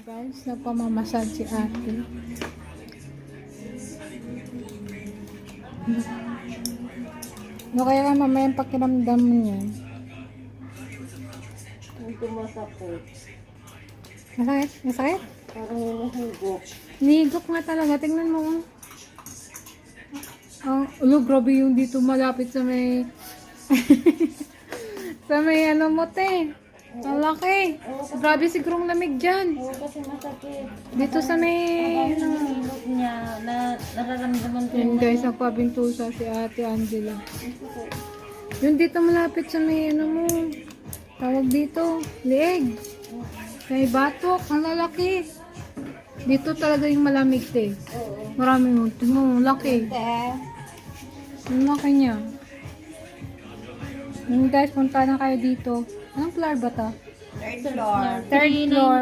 Guys, nagpamamasad si ate. Ano kaya nga mamaya ang pakiramdam mo niyan? Ang tumasakot. Masakit? Masakit? Parang nahugok. Nihigop nga talaga. Tingnan mo. Ulo, grabe yung dito malapit sa may... sa may ano mo, te. Ang laki. Grabe sigurong lamig dyan. Oo, kasi masakit. Dito sa may... Ang hilot niya, nararamdaman ko Yun guys, nagpabintusa si ate Angela. Yung dito malapit sa may ano mo. Tawag dito. Leeg. May batok. Ang lalaki. Dito talaga yung malamig, te. Marami mo. Tingnan mo, laki. Ang laki niya. Yun guys, punta na kayo dito. Anong floor ba to? Third floor. Third floor.